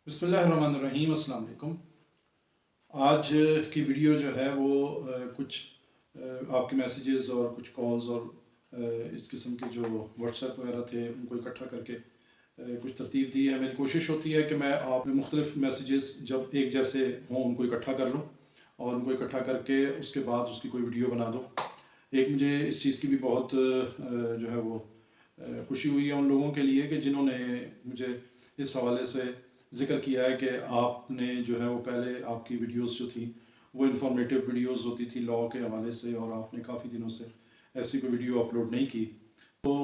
बिस्मिल्लाहिर्रहमानिर्रहीम। अस्सलाम वालेकुम। आज की वीडियो जो है वो कुछ आपके मैसेजेस और कुछ कॉल्स और इस किस्म के जो व्हाट्सएप वगैरह थे उनको इकट्ठा करके कुछ तरतीब दी है। मेरी कोशिश होती है कि मैं आप मुख्तलिफ़ मैसेजेस जब एक जैसे हों उनको इकट्ठा कर लूँ और उनको इकट्ठा करके उसके बाद उसकी कोई वीडियो बना दूँ। एक मुझे इस चीज़ की भी बहुत जो है वो खुशी हुई है उन लोगों के लिए कि जिन्होंने मुझे इस हवाले से ज़िक्र किया है कि आपने जो है वो पहले आपकी वीडियोस जो थी वो इन्फॉर्मेटिव वीडियोस होती थी लॉ के हवाले से, और आपने काफ़ी दिनों से ऐसी कोई वीडियो अपलोड नहीं की। तो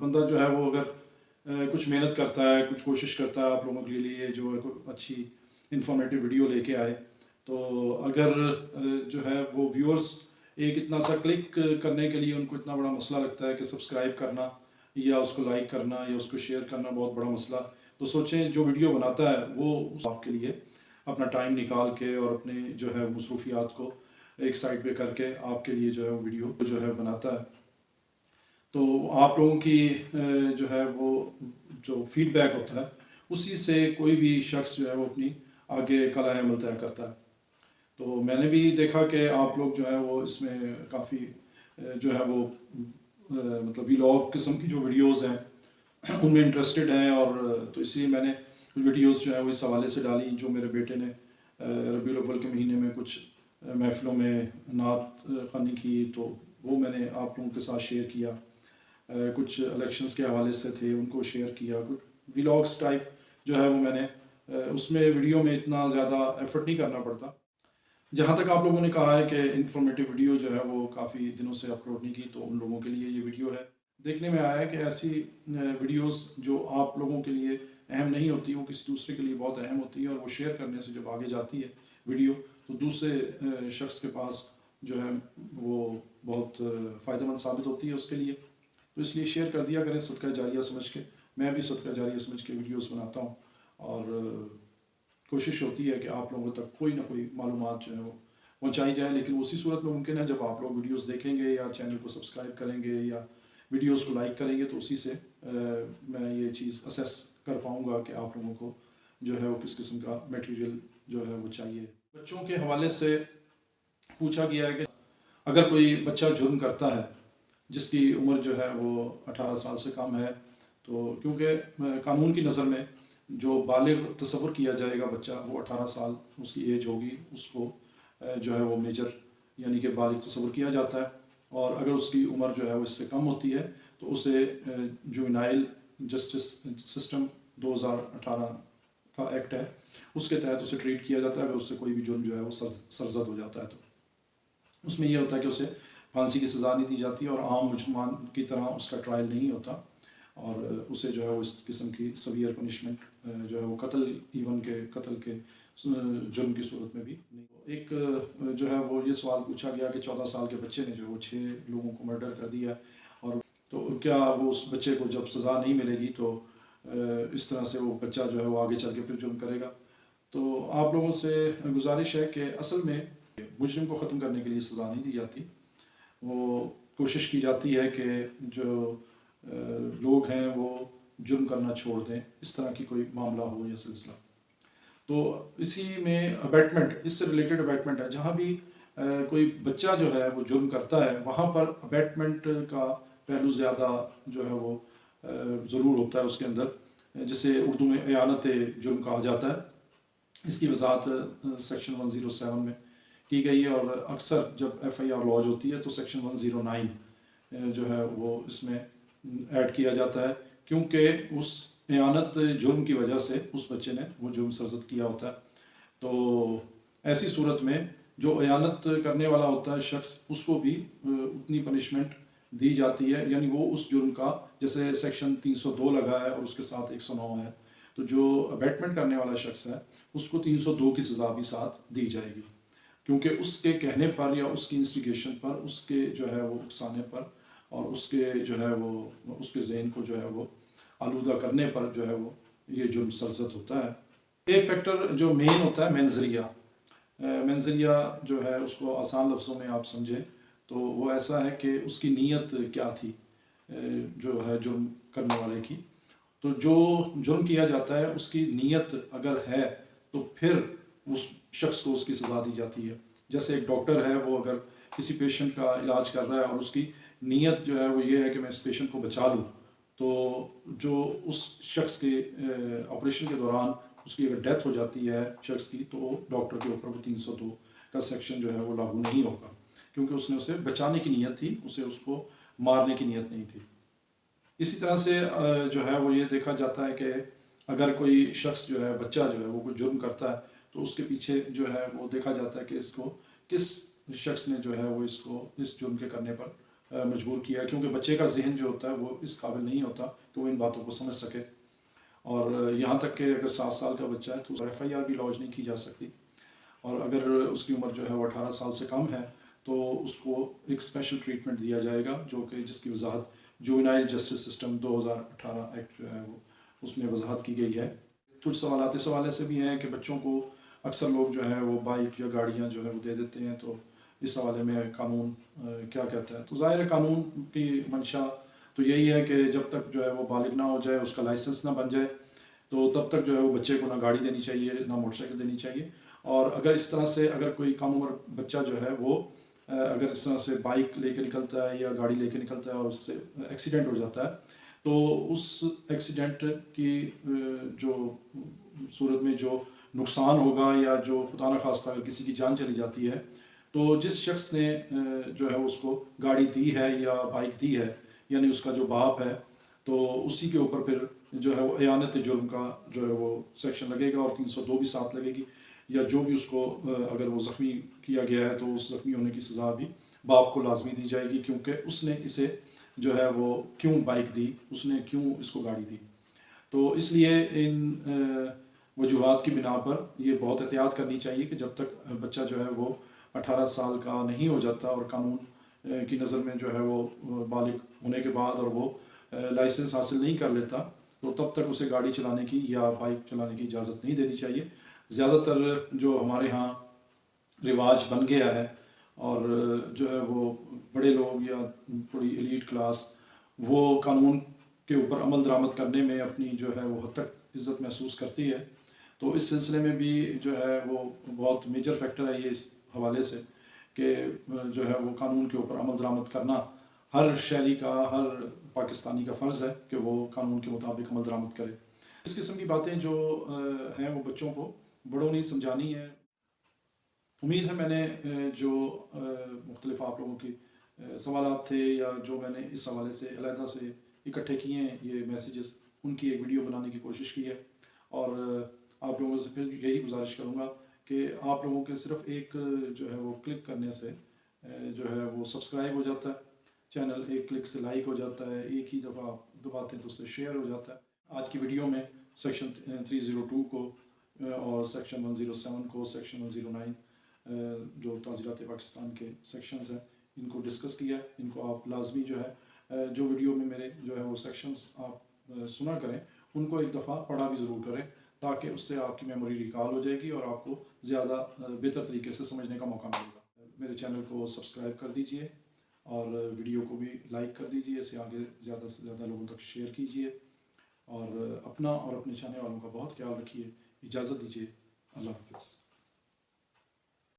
बंदा जो है वो अगर कुछ मेहनत करता है, कुछ कोशिश करता है आप लोगों के लिए जो है कोई अच्छी इन्फॉर्मेटिव वीडियो लेके आए, तो अगर जो है वो व्यूअर्स एक इतना सा क्लिक करने के लिए उनको इतना बड़ा मसला लगता है कि सब्सक्राइब करना या उसको लाइक करना या उसको शेयर करना बहुत बड़ा मसला, तो सोचें जो वीडियो बनाता है वो आपके लिए अपना टाइम निकाल के और अपने जो है मसरूफियात को एक साइड पे करके आपके लिए जो है वो वीडियो जो है बनाता है। तो आप लोगों की जो है वो जो फीडबैक होता है उसी से कोई भी शख्स जो है वो अपनी आगे कला अमल तय करता है। तो मैंने भी देखा कि आप लोग जो है वो इसमें काफ़ी जो है वो मतलब व्लॉग किस्म की जो वीडियोस हैं उनमें इंटरेस्टेड हैं, और तो इसलिए मैंने कुछ वीडियोस जो है वो इस हवाले से डाली। जो मेरे बेटे ने रबीउल अव्वल के महीने में कुछ महफ़िलों में नात ख़वानी की, तो वो मैंने आप लोगों के साथ शेयर किया। कुछ इलेक्शंस के हवाले से थे उनको शेयर किया। कुछ व्लॉग्स टाइप जो है वो मैंने उसमें वीडियो में इतना ज़्यादा एफर्ट नहीं करना पड़ता। जहाँ तक आप लोगों ने कहा है कि इन्फॉर्मेटिव वीडियो जो है वो काफ़ी दिनों से अपलोड नहीं की, तो उन लोगों के लिए ये वीडियो है। देखने में आया है कि ऐसी वीडियोस जो आप लोगों के लिए अहम नहीं होती वो किसी दूसरे के लिए बहुत अहम होती है, और वो शेयर करने से जब आगे जाती है वीडियो तो दूसरे शख्स के पास जो है वो बहुत फ़ायदेमंद साबित होती है उसके लिए। तो इसलिए शेयर कर दिया करें सदका जारिया समझ के। मैं भी सदका जारिया समझ के वीडियोज़ बनाता हूँ, और कोशिश होती है कि आप लोगों तक कोई ना कोई मालूमात जो है वो पहुँचाई जाए, लेकिन उसी सूरत में मुमकिन है जब आप लोग वीडियोस देखेंगे या चैनल को सब्सक्राइब करेंगे या वीडियोस को लाइक करेंगे, तो उसी से मैं ये चीज़ असेस कर पाऊँगा कि आप लोगों को जो है वो किस किस्म का मटेरियल जो है वो चाहिए। बच्चों के हवाले से पूछा गया है कि अगर कोई बच्चा जुर्म करता है जिसकी उम्र जो है वो 18 साल से कम है, तो क्योंकि कानून की नज़र में जो बालिग तस्वुर किया जाएगा बच्चा वो 18 साल उसकी एज होगी, उसको जो है वो मेजर यानी कि बालिग तस्वुर किया जाता है। और अगर उसकी उम्र जो है वो इससे कम होती है तो उसे जुवेनाइल जस्टिस सिस्टम 2018 का एक्ट है उसके तहत उसे ट्रीट किया जाता है। अगर उससे कोई भी जुर्म जो है वो सरजद हो जाता है तो उसमें यह होता है कि उसे फांसी की सज़ा नहीं दी जाती और आम मुजरमान की तरह उसका ट्रायल नहीं होता, और उसे जो है वो इस किस्म की सवियर पनिशमेंट जो है वो कत्ल के जुर्म की सूरत में भी नहीं। एक जो है वो ये सवाल पूछा गया कि 14 साल के बच्चे ने जो वो 6 लोगों को मर्डर कर दिया, और तो क्या वो उस बच्चे को जब सज़ा नहीं मिलेगी तो इस तरह से वो बच्चा जो है वो आगे चल के फिर जुर्म करेगा। तो आप लोगों से गुजारिश है कि असल में मुजरिम को ख़त्म करने के लिए सज़ा नहीं दी जाती, वो कोशिश की जाती है कि जो लोग हैं वो जुर्म करना छोड़ दें, इस तरह की कोई मामला हो या सिलसिला। तो इसी में अबैटमेंट, इससे रिलेटेड अबैटमेंट है। जहाँ भी कोई बच्चा जो है वो जुर्म करता है वहाँ पर अबैटमेंट का पहलू ज़्यादा जो है वो ज़रूर होता है उसके अंदर, जिसे उर्दू में एयानत जुर्म कहा जाता है। इसकी वजाहत सेक्शन 107 में की गई है, और अक्सर जब FIR लॉज होती है तो सेक्शन 109 जो है वो इसमें ऐड किया जाता है, क्योंकि उस एयानत जुर्म की वजह से उस बच्चे ने वो जुर्म सरजद किया होता है। तो ऐसी सूरत में जो एयानत करने वाला होता है शख्स उसको भी उतनी पनिशमेंट दी जाती है, यानी वो उस जुर्म का जैसे सेक्शन 302 लगा है और उसके साथ 109 है, तो जो अबैटमेंट करने वाला शख्स है उसको 302 की सज़ा भी साथ दी जाएगी, क्योंकि उसके कहने पर या उसकी इंस्टिगेशन पर, उसके जो है वो उकसाने पर और उसके जो है वो उसके ज़हन को जो है वो आलूदा करने पर जो है वो ये जुर्म सरजद होता है। एक फैक्टर जो मेन होता है मंजरिया जो है उसको आसान लफ्ज़ों में आप समझें तो वो ऐसा है कि उसकी नीयत क्या थी जो है जुर्म करने वाले की, تو جو جرم کیا جاتا ہے اس کی نیت اگر ہے تو پھر اس شخص کو اس کی سزا دی جاتی ہے. جیسے ایک ڈاکٹر ہے، وہ اگر کسی پیشنٹ کا علاج کر رہا ہے اور اس کی نیت جو ہے وہ یہ ہے کہ میں اس پیشنٹ کو بچا لوں، تو جو اس شخص کے آپریشن کے دوران اس کی اگر ڈیتھ ہو جاتی ہے شخص کی، تو ڈاکٹر کے اوپر وہ 302 کا سیکشن جو ہے وہ لاگو نہیں ہوگا، کیونکہ اس نے اسے بچانے کی نیت تھی، اسے اس کو مارنے کی نیت نہیں تھی. اسی طرح سے جو ہے وہ یہ دیکھا جاتا ہے کہ اگر کوئی شخص جو ہے، بچہ جو ہے وہ کوئی جرم کرتا ہے، تو اس کے پیچھے جو ہے وہ دیکھا جاتا ہے کہ اس کو کس شخص نے جو ہے وہ اس کو اس جرم کے کرنے پر مجبور کیا ہے، کیونکہ بچے کا ذہن جو ہوتا ہے وہ اس قابل نہیں ہوتا کہ وہ ان باتوں کو سمجھ سکے. اور یہاں تک کہ اگر 7 سال کا بچہ ہے تو FIR بھی لانچ نہیں کی جا سکتی، اور اگر اس کی عمر جو ہے وہ 18 سال سے کم ہے تو اس کو ایک اسپیشل ٹریٹمنٹ دیا جائے گا، جو کہ جس کی وضاحت جوینائل جسٹس سسٹم 2018 ایکٹ جو ہے وہ اس میں وضاحت کی گئی ہے. کچھ سوالات اس حوالے سے بھی ہیں کہ بچوں کو اکثر لوگ جو ہے وہ بائک یا گاڑیاں جو ہے وہ دے دیتے ہیں، تو اس حوالے میں قانون کیا کہتا ہے؟ تو ظاہر قانون کی منشا تو یہی ہے کہ جب تک جو ہے وہ بالغ نہ ہو جائے، اس کا لائسنس نہ بن جائے، تو تب تک جو ہے وہ بچے کو نہ گاڑی دینی چاہیے نہ موٹر سائیکل دینی چاہیے. اور اگر اس طرح سے اگر کوئی کم عمر بچہ جو ہے وہ اگر اس طرح سے بائک لے کے نکلتا ہے یا گاڑی لے کے نکلتا ہے اور اس سے ایکسیڈنٹ ہو جاتا ہے، تو اس ایکسیڈنٹ کی جو صورت میں جو نقصان ہوگا یا جو خدا نخواستہ اگر کسی کی جان چلی جاتی ہے، تو جس شخص نے جو ہے اس کو گاڑی دی ہے یا بائک دی ہے، یعنی اس کا جو باپ ہے، تو اسی کے اوپر پھر جو ہے وہ اعانت جرم کا جو ہے وہ سیکشن لگے گا، اور 302 بھی ساتھ لگے گی. یا جو بھی اس کو اگر وہ زخمی کیا گیا ہے تو اس زخمی ہونے کی سزا بھی باپ کو لازمی دی جائے گی، کیونکہ اس نے اسے جو ہے وہ کیوں بائک دی، اس نے کیوں اس کو گاڑی دی. تو اس لیے ان وجوہات کی بنا پر یہ بہت احتیاط کرنی چاہیے کہ جب تک بچہ جو ہے وہ 18 سال کا نہیں ہو جاتا اور قانون کی نظر میں جو ہے وہ بالغ ہونے کے بعد اور وہ لائسنس حاصل نہیں کر لیتا، تو تب تک اسے گاڑی چلانے کی یا بائک چلانے کی اجازت نہیں دینی چاہیے. زیادہ تر جو ہمارے ہاں رواج بن گیا ہے، اور جو ہے وہ بڑے لوگ یا تھوڑی ایلیٹ کلاس وہ قانون کے اوپر عمل درآمد کرنے میں اپنی جو ہے وہ حد تک عزت محسوس کرتی ہے. تو اس سلسلے میں بھی جو ہے وہ بہت میجر فیکٹر ہے یہ اس حوالے سے کہ جو ہے وہ قانون کے اوپر عمل درآمد کرنا ہر شہری کا، ہر پاکستانی کا فرض ہے کہ وہ قانون کے مطابق عمل درآمد کرے. اس قسم کی باتیں جو ہیں وہ بچوں کو بڑوں نے سمجھانی ہے. امید ہے میں نے جو مختلف آپ لوگوں کی سوالات تھے یا جو میں نے اس حوالے سے علیحدہ سے اکٹھے کیے ہیں یہ میسیجز، ان کی ایک ویڈیو بنانے کی کوشش کی ہے. اور آپ لوگوں سے پھر یہی گزارش کروں گا کہ آپ لوگوں کے صرف ایک جو ہے وہ کلک کرنے سے جو ہے وہ سبسکرائب ہو جاتا ہے چینل، ایک کلک سے لائک ہو جاتا ہے، ایک ہی دفعہ آپ دباتے ہیں تو اس سے شیئر ہو جاتا ہے. آج کی ویڈیو میں سیکشن 302 کو اور سیکشن 107 کو، سیکشن 109 جو تعزیرات پاکستان کے سیکشنز ہیں، ان کو ڈسکس کیا ہے. ان کو آپ لازمی جو ہے جو ویڈیو میں میرے جو ہے وہ سیکشنز آپ سنا کریں، ان کو ایک دفعہ پڑھا بھی ضرور کریں، تاکہ اس سے آپ کی میموری ریکال ہو جائے گی اور آپ کو زیادہ بہتر طریقے سے سمجھنے کا موقع ملے گا. میرے چینل کو سبسکرائب کر دیجئے اور ویڈیو کو بھی لائک کر دیجئے، اسے آگے زیادہ سے زیادہ لوگوں تک شیئر کیجئے، اور اپنا اور اپنے چاہنے والوں کا بہت خیال رکھیے. اجازت دیجیے. اللہ حافظ.